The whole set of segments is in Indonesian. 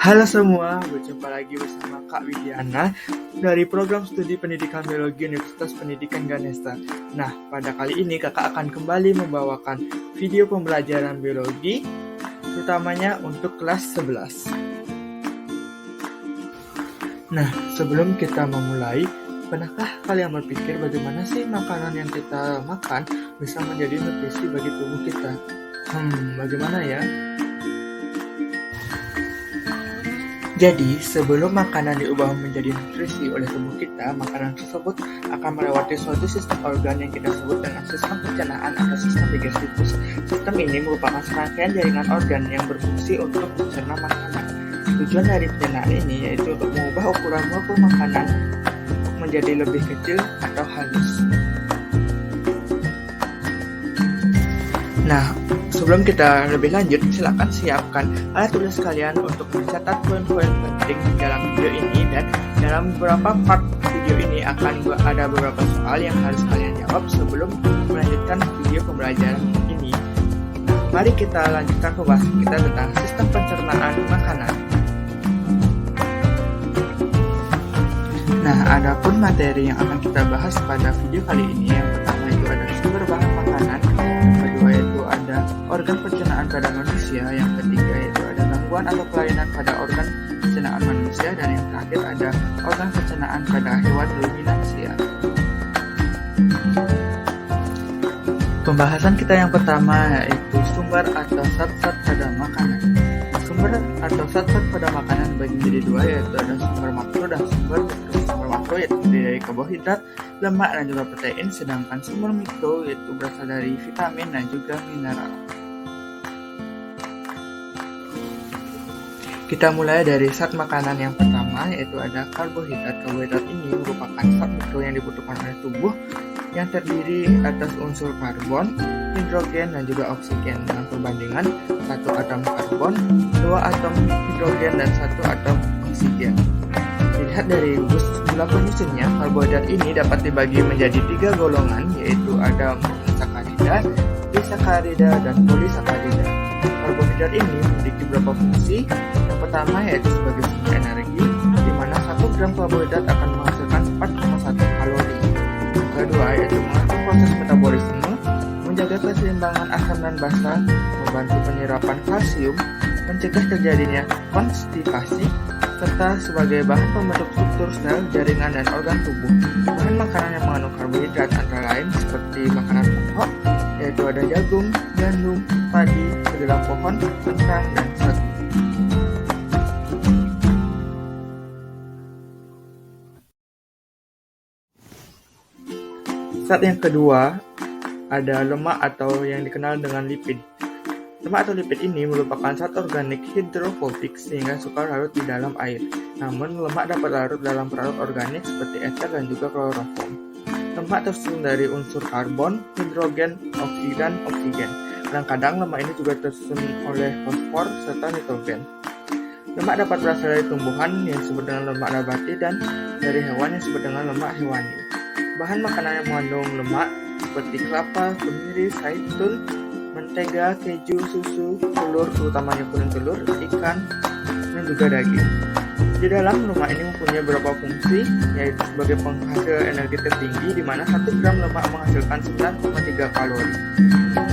Halo semua, berjumpa lagi bersama Kak Widiana dari Program Studi Pendidikan Biologi Universitas Pendidikan Ganesha. Nah, pada kali ini kakak akan kembali membawakan video pembelajaran biologi, terutamanya untuk kelas 11. Nah, sebelum kita memulai, pernahkah kalian berpikir bagaimana sih makanan yang kita makan bisa menjadi nutrisi bagi tubuh kita? Bagaimana ya? Jadi, sebelum makanan diubah menjadi nutrisi oleh tubuh kita, makanan tersebut akan melewati suatu sistem organ yang kita sebut dengan sistem pencernaan atau sistem digestifus. Sistem ini merupakan serangkaian jaringan organ yang berfungsi untuk mencerna makanan. Tujuan dari pencernaan ini yaitu untuk mengubah ukuran molekul makanan menjadi lebih kecil atau halus. Nah, sebelum kita lebih lanjut, silakan siapkan alat tulis kalian untuk mencatat poin-poin penting dalam video ini, dan dalam beberapa part video ini akan ada beberapa soal yang harus kalian jawab sebelum melanjutkan video pembelajaran ini. Nah, mari kita lanjutkan pembahasan kita tentang sistem pencernaan makanan. Nah, adapun materi yang akan kita bahas pada video kali ini, yang pertama itu ada sumber bahan makanan, yang kedua itu ada organ pencernaan pada manusia, yang ketiga itu ada gangguan atau kelainan pada organ pencernaan manusia, dan yang terakhir ada organ pencernaan pada hewan ruminansia. Pembahasan kita yang pertama yaitu sumber atau zat-zat pada makanan. Sumber atau zat-zat pada makanan dibagi menjadi dua, yaitu ada sumber makro dan sumber mikro. Sumber makro yaitu terdiri dari karbohidrat, lemak, dan juga protein, sedangkan sumber mikro yaitu berasal dari vitamin dan juga mineral. Kita mulai dari zat makanan yang pertama, yaitu ada karbohidrat. Karbohidrat ini merupakan zat mikro yang dibutuhkan oleh tubuh, yang terdiri atas unsur karbon, hidrogen, dan juga oksigen dengan perbandingan 1 atom karbon, 2 atom hidrogen, dan 1 atom oksigen. Dilihat dari jumlah penyusunnya, karbohidrat ini dapat dibagi menjadi 3 golongan, yaitu ada monosakarida, disakarida, dan polisakarida. Karbohidrat ini memiliki beberapa fungsi. Yang pertama yaitu sebagai sumber energi, di mana 1 gram karbohidrat akan menghasilkan 4,1 kalori. Yang kedua yaitu mengatur proses metabolisme, menjaga keseimbangan asam dan basa, membantu penyerapan kalsium, mencegah terjadinya konstipasi, serta sebagai bahan pembentuk struktur sel, jaringan, dan organ tubuh. Bahan makanan yang mengandung karbohidrat antara lain seperti makanan pokok, yaitu ada jagung, gandum, padi, kedelai pohon, kentang, dan sagu. Zat yang kedua ada lemak atau yang dikenal dengan lipid. Lemak atau lipid ini merupakan zat organik hidrofobik sehingga suka larut di dalam air. Namun, lemak dapat larut dalam pelarut organik seperti eter dan juga kloroform. Lemak tersusun dari unsur karbon, hidrogen, dan oksigen. Kadang-kadang lemak ini juga tersusun oleh fosfor serta nitrogen. Lemak dapat berasal dari tumbuhan yang disebut dengan lemak nabati dan dari hewan yang disebut dengan lemak hewani. Bahan makanan yang mengandung lemak seperti kelapa, kemiri, zaitun, mentega, keju, susu, telur, terutamanya kuning telur, ikan, dan juga daging. Di dalam lemak ini mempunyai beberapa fungsi, yaitu sebagai penghasil energi tertinggi, di mana 1 gram lemak menghasilkan 9,3 kalori.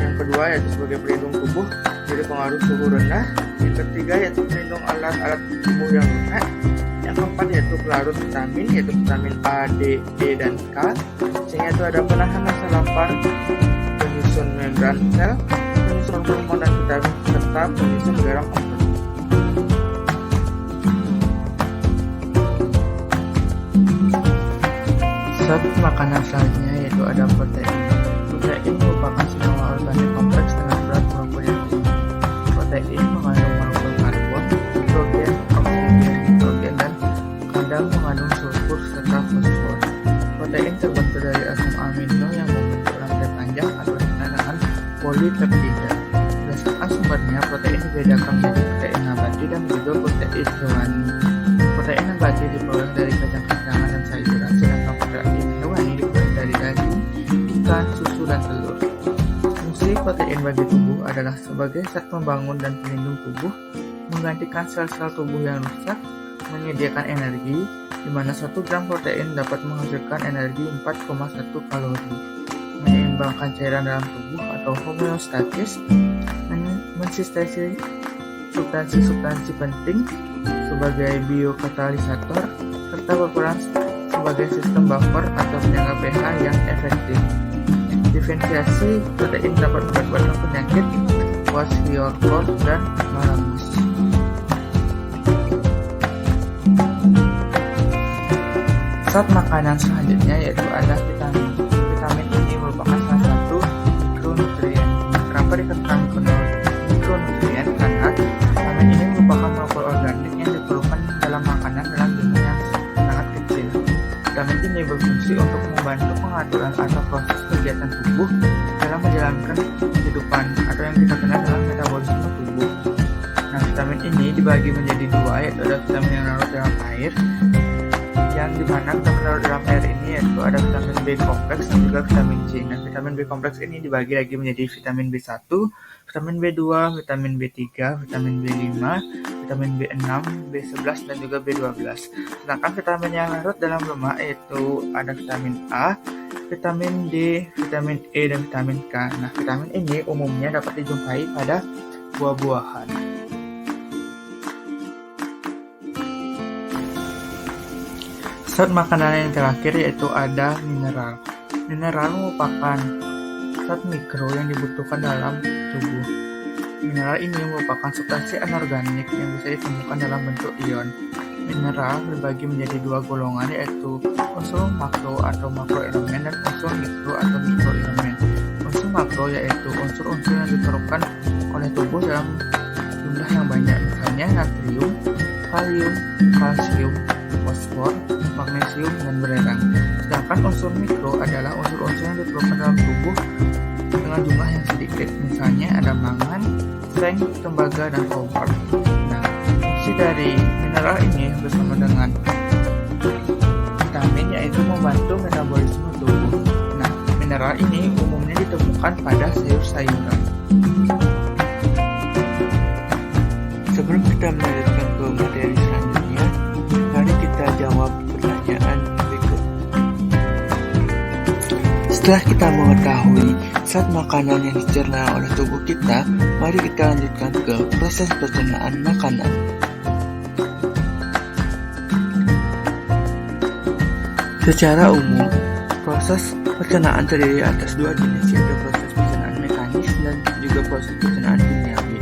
Yang kedua yaitu sebagai pelindung tubuh dari pengaruh suhu rendah. Yang ketiga yaitu pelindung alat-alat tubuh yang lunak. Yang keempat yaitu pelarut vitamin, yaitu vitamin A, D, E, dan K, sehingga itu ada penahan rasa lapar, penyusun membran sel, penyusun hormon dan vitamin, serta penyusun garam otot. Zat makanan selanjutnya yaitu ada protein. Protein merupakan senyawa organik kompleks dengan berat molekul yang tinggi. Protein mengandung molekul karbon, hidrogen, oksigen, nitrogen, dan kadang mengandung sulfur serta fosfor. Protein terbentuk dari asam amino yang membentuk rantai panjang atau dikenal dengan polipeptida. Berdasarkan sumbernya, protein dibedakan menjadi protein nabati dan juga protein hewani. Protein nabati diperoleh dari kacang-kacangan dan sayuran, sedangkan protein hewani diperoleh dari daging, ikan, susu, dan telur. Fungsi protein bagi tubuh adalah sebagai zat pembangun dan pelindung tubuh, menggantikan sel-sel tubuh yang rusak, menyediakan energi, di mana 1 gram protein dapat menghasilkan energi 4,1 kalori, menyeimbangkan cairan dalam tubuh atau homeostatis, mensintesis substansi-substansi penting sebagai biokatalisator, serta berperan sebagai sistem buffer atau penjaga pH yang efektif. Diferensiasi protein dapat menyebabkan penyakit kwashiorkor dan malamus. Zat makanan selanjutnya yaitu ada vitamin. Vitamin ini merupakan salah satu mikronutrien. Kenapa dikatakan mikronutrien? Karena vitamin ini merupakan molekul organik yang diperlukan dalam makanan dalam jumlah yang sangat kecil. Vitamin ini berfungsi untuk membantu pengaturan atau proses kegiatan tubuh dalam menjalankan kehidupan atau yang kita kenal dalam metabolisme tubuh. Nah, vitamin ini dibagi menjadi 2, yaitu ada vitamin yang larut dalam air, yang dimana vitamin larut dalam air ini yaitu ada vitamin B kompleks dan juga vitamin C. Nah, vitamin B kompleks ini dibagi lagi menjadi vitamin B1, vitamin B2, vitamin B3, vitamin B5, vitamin B6, B11, dan juga B12. Sedangkan vitamin yang larut dalam lemak yaitu ada vitamin A, vitamin D, vitamin E, dan vitamin K. Nah, vitamin ini umumnya dapat dijumpai pada buah-buahan. Zat makanan yang terakhir yaitu ada mineral. Mineral merupakan zat mikro yang dibutuhkan dalam tubuh. Mineral ini merupakan substansi anorganik yang bisa ditemukan dalam bentuk ion. Mineral dibagi menjadi 2 golongan yaitu unsur makro atau makroelemen dan unsur mikro atau mikroelemen. Unsur makro yaitu unsur-unsur yang diperlukan oleh tubuh dalam jumlah yang banyak, misalnya natrium, kalium, kalsium, fosfor, magnesium, dan belerang. Sedangkan unsur mikro adalah unsur-unsur yang diperlukan dalam tubuh dengan jumlah yang sedikit, misalnya ada mangan, seng, tembaga, dan koper. Nah, fungsi dari mineral ini bersama dengan vitamin yaitu membantu metabolisme tubuh. Nah, mineral ini umumnya ditemukan pada sayur-sayuran. Sebelum kita melanjutkan ke materi selanjutnya, mari kita jawab pertanyaan berikut. Setelah kita mengetahui zat makanan yang dicerna oleh tubuh kita, mari kita lanjutkan ke proses pencernaan makanan. Secara umum, proses pencernaan terdiri atas 2 jenis, yaitu proses pencernaan mekanis dan juga proses pencernaan kimiawi.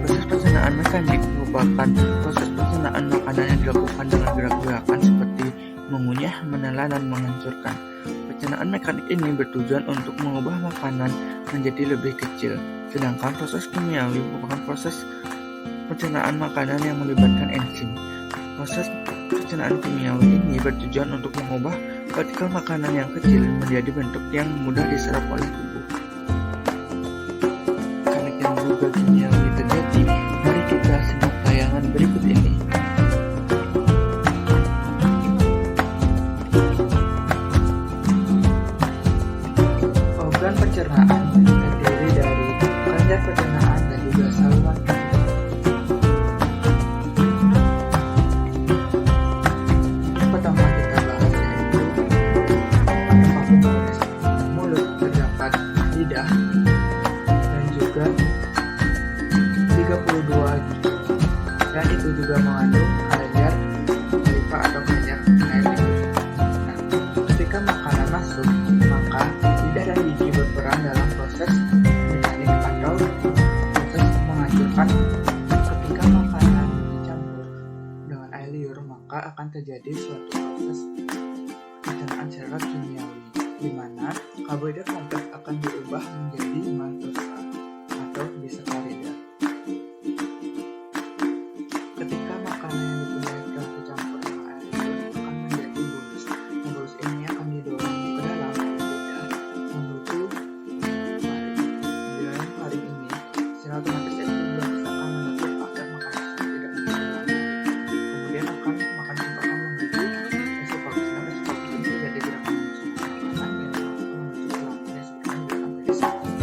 Proses pencernaan mekanik merupakan proses pencernaan makanan yang dilakukan dengan gerak-gerakan seperti mengunyah, menelan, dan menghancurkan. Pencernaan mekanik ini bertujuan untuk mengubah makanan menjadi lebih kecil, sedangkan proses kimiawi merupakan proses pencernaan makanan yang melibatkan enzim. Proses pencernaan kimiawi ini bertujuan untuk mengubah partikel makanan yang kecil menjadi bentuk yang mudah diserap oleh tubuh. Karena yang berubah kimiawi terjadi, mari kita simak tayangan berikut ini. Organ pencernaan terdiri dari kelenjar pencernaan dan juga saluran. Yang pertama kita bahas yaitu paru-paru bawah. Mulut terdapat lidah dan juga 32 gigi, dan itu juga mengandung kelenjar limfa atau kelenjar air. Nah, ketika makanan masuk, maka lidah dan gigi berperan dalam proses mekanik atau proses menghancurkan. Ketika makanan dicampur dengan air liur, maka akan terjadi suatu proses pencernaan secara kimiawi, di mana karbohidrat kompleks akan diubah menjadi maltosa atau disakarida. Ketika makanan yang dipindahkan tercampur dengan air liur akan menjadi bulus. Bulus ini akan didorong ke dalam lidah menuju faring. Di dalam faring ini, secara otomatis enzim akan menutup agar makanan tidak menjadi. Kemudian makanan akan menuju esofagus. Nah, esofagus ini terjadi gerakan menuju makanan yang menuju ke lambung, disebutkan gerakan peristaltik.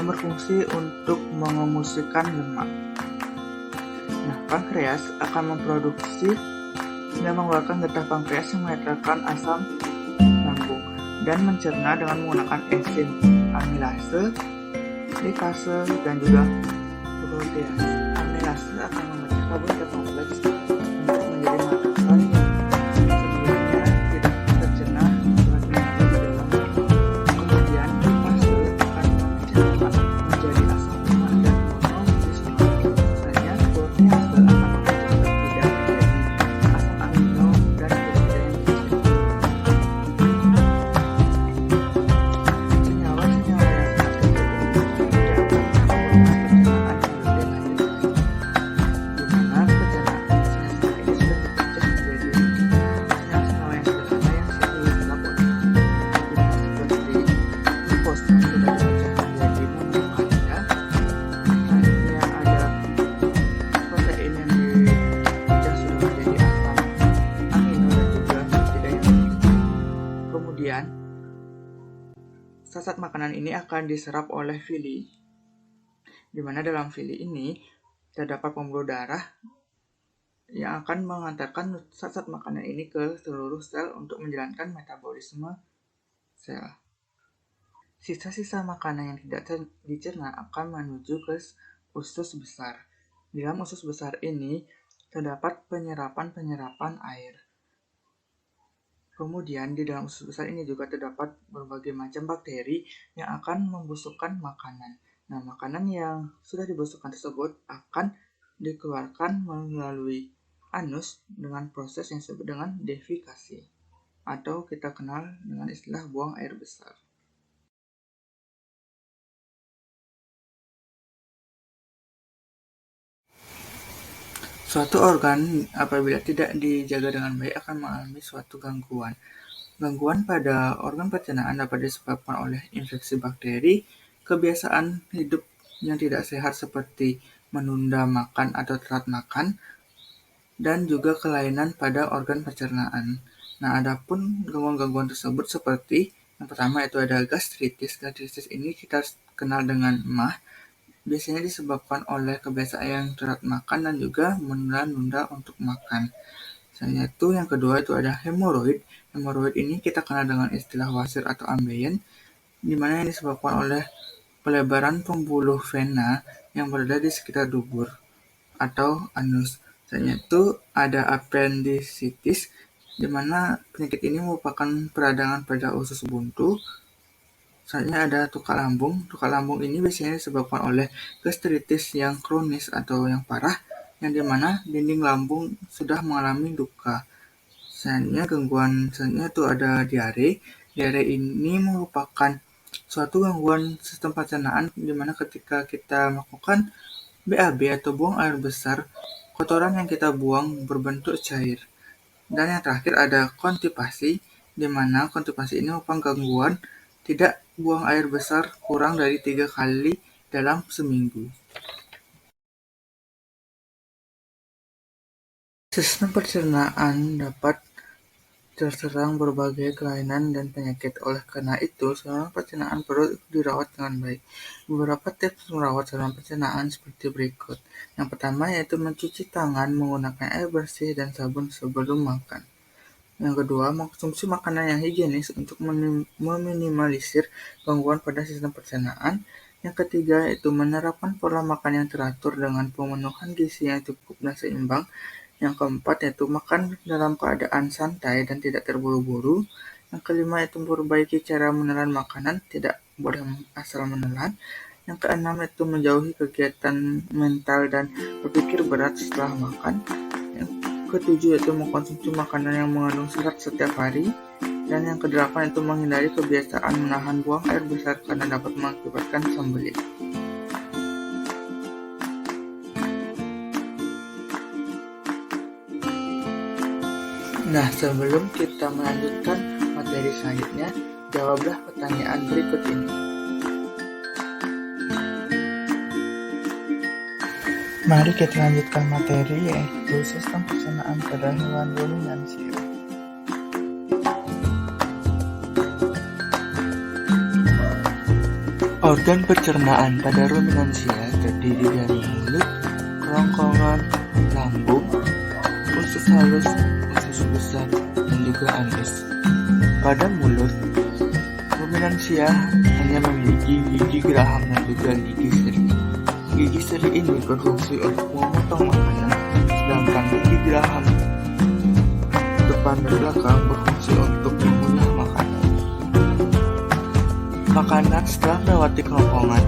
yang berfungsi untuk mengemulsikan lemak. Nah, pankreas akan memproduksi dan mengeluarkan getah pankreas yang menetralkan asam lambung dan mencerna dengan menggunakan enzim amilase, lipase, dan juga protease. Amilase akan memecah karbohidrat kompleks untuk menjadi makronutrien yang sebelumnya tidak tercerna sebagai makanan di dalam tubuh. Kemudian lipase akan memecah lemak menjadi asam lemak dan monofisinol. Misalnya protease akan memecah peptida menjadi asam amino dan peptida yang kecil. Senyawa-senyawa yang sangat kecil ini tidak akan membuat pencernaan yang lebih lanjut lagi, di mana pencernaan senyawa ini sudah dipecah menjadi senyawa-senyawa yang sederhana yang sulit dilakukan, di mana seperti glukosa sudah dipecah menjadi monosakarida, selanjutnya ada protein yang dipecah sudah menjadi asam amino dan juga peptida yang kecil. Kemudian zat makanan ini akan diserap oleh villi, di mana dalam villi ini terdapat pembuluh darah yang akan mengantarkan zat makanan ini ke seluruh sel untuk menjalankan metabolisme sel. Sisa-sisa makanan yang tidak dicerna akan menuju ke usus besar. Di dalam usus besar ini terdapat penyerapan air. Kemudian di dalam usus besar ini juga terdapat berbagai macam bakteri yang akan membusukkan makanan. Nah, makanan yang sudah dibusukkan tersebut akan dikeluarkan melalui anus dengan proses yang disebut dengan defikasi, atau kita kenal dengan istilah buang air besar. Suatu organ apabila tidak dijaga dengan baik akan mengalami suatu gangguan. Gangguan pada organ pencernaan dapat disebabkan oleh infeksi bakteri, kebiasaan hidup yang tidak sehat seperti menunda makan atau telat makan, dan juga kelainan pada organ pencernaan. Nah, adapun gangguan-gangguan tersebut seperti yang pertama itu ada gastritis. Gastritis ini kita kenal dengan MAH. Biasanya disebabkan oleh kebiasaan yang telat makan dan juga menunda-nunda untuk makan. Misalnya itu yang kedua itu ada hemoroid. Hemoroid ini kita kenal dengan istilah wasir atau ambeien, di mana yang disebabkan oleh pelebaran pembuluh vena yang berada di sekitar dubur atau anus. Misalnya itu ada appendicitis, di mana penyakit ini merupakan peradangan pada usus buntu. Misalnya ada tukak lambung. Tukak lambung ini biasanya disebabkan oleh gastritis yang kronis atau yang parah, yang dimana dinding lambung sudah mengalami luka. Misalnya gangguan selanjutnya itu ada diare. Diare ini merupakan suatu gangguan sistem pencernaan di mana ketika kita melakukan BAB atau buang air besar, kotoran yang kita buang berbentuk cair. Dan yang terakhir ada konstipasi, di mana konstipasi ini merupakan gangguan tidak buang air besar kurang dari 3 kali dalam seminggu. Sistem pencernaan dapat terserang berbagai kelainan dan penyakit. Oleh karena itu, saluran pencernaan perlu dirawat dengan baik. Beberapa tips merawat saluran pencernaan seperti berikut. Yang pertama yaitu mencuci tangan menggunakan air bersih dan sabun sebelum makan. Yang kedua, mengkonsumsi makanan yang higienis untuk meminimalisir gangguan pada sistem pencernaan. Yang ketiga, yaitu menerapkan pola makan yang teratur dengan pemenuhan gizi yang cukup dan seimbang. Yang keempat, yaitu makan dalam keadaan santai dan tidak terburu-buru. Yang kelima, yaitu memperbaiki cara menelan makanan, tidak boleh asal menelan. Yang keenam, yaitu menjauhi kegiatan mental dan berpikir berat setelah makan. Ketujuh yaitu mengkonsumsi makanan yang mengandung serat setiap hari, dan yang kedelapan itu menghindari kebiasaan menahan buang air besar karena dapat mengakibatkan sembelit. Nah, sebelum kita melanjutkan materi selanjutnya, jawablah pertanyaan berikut ini. Mari kita lanjutkan materi yaitu sistem pencernaan pada hewan ruminansia. Organ pencernaan pada ruminansia terdiri dari mulut, kerongkongan, lambung, usus halus, usus besar, dan juga anus. Pada mulut, ruminansia hanya memiliki gigi geraham dan juga gigi seri. Gigi seri ini berfungsi untuk memotong makanan, sedangkan gigi geraham depan dan belakang berfungsi untuk mengunyah makanan. Makanan setelah melewati kerongkongan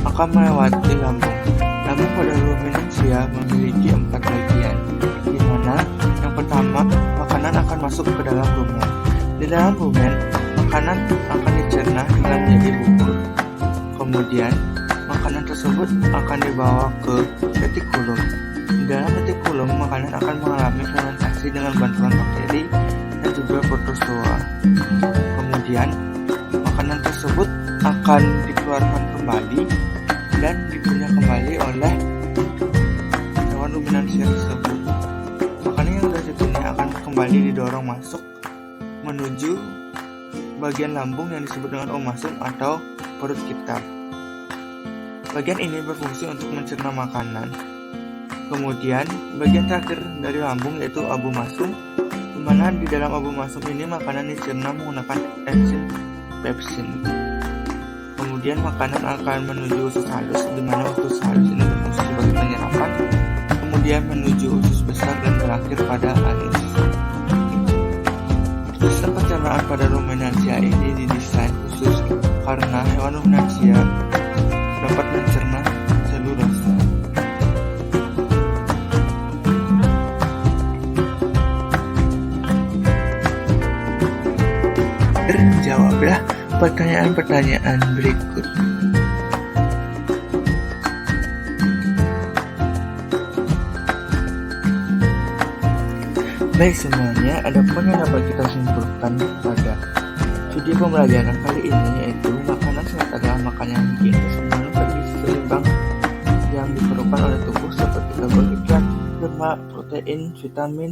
akan melewati lambung. Lambung pada ruminansia memiliki 4 bagian, di mana yang pertama, makanan akan masuk ke dalam rumen. Di dalam rumen, makanan akan dicerna hingga menjadi bubur. Kemudian, makanan tersebut akan dibawa ke retikulum. Di dalam retikulum, makanan akan mengalami fermentasi dengan bantuan bakteri dan juga protozoa. Kemudian, makanan tersebut akan dikeluarkan kembali dan dikunyah kembali oleh hewan ruminansia tersebut. Makanan yang sudah dikunyah akan kembali didorong masuk menuju bagian lambung yang disebut dengan omasum atau perut kita. Bagian ini berfungsi untuk mencerna makanan. Kemudian, bagian terakhir dari lambung yaitu abomasum, di mana di dalam abomasum ini makanan dicerna menggunakan enzim pepsin. Kemudian makanan akan menuju usus halus, di mana usus halus ini berfungsi sebagai penyerapan. Kemudian menuju usus besar dan berakhir pada anus. Sistem pencernaan pada ruminansia ini didesain khusus karena hewan ruminansia dapat mencerna selulosa. Jawablah pertanyaan-pertanyaan berikut. Baik semuanya, adapun yang dapat kita simpulkan pada video pembelajaran kali ini yaitu makanan sehat adalah makanan yang higienis mengandung bergizi seimbang yang diperlukan oleh tubuh seperti karbohidrat, lemak, protein, vitamin,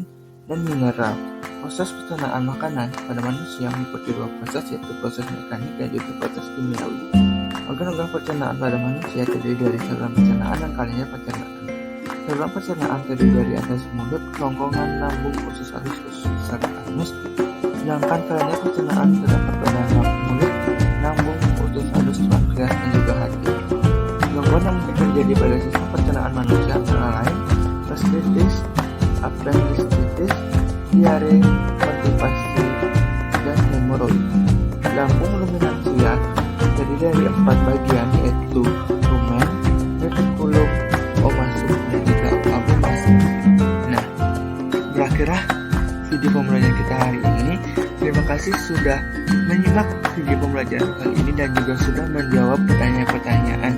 dan mineral. Proses pencernaan makanan pada manusia meliputi 2 proses, yaitu proses mekanik dan juga proses kimiawi. Organ-organ pencernaan pada manusia terdiri dari saluran pencernaan dan kelenjar pencernaan. Saluran pencernaan terdiri dari atas mulut, kerongkongan, lambung, usus halus, usus besar, dan anus. Sedangkan kelenjar pencernaan terdapat pada mulut, lambung, usus halus, pankreas, dan juga hati. Gangguan yang mungkin terjadi pada sistem pencernaan manusia antara lain gastritis, appendicitis, diare, konstipasi, dan hemoroid. Lambung ruminansia terdiri dari 4 bagian yaitu rumen, retikulum, omasum, dan juga abomasum. Nah, berakhirlah video pembelajaran kita hari ini. Terima kasih sudah menyimak video pembelajaran kali ini dan juga sudah menjawab pertanyaan-pertanyaan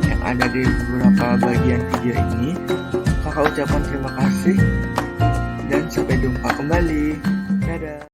yang ada di beberapa bagian video ini. Kakak ucapkan terima kasih dan sampai jumpa kembali. Dadah.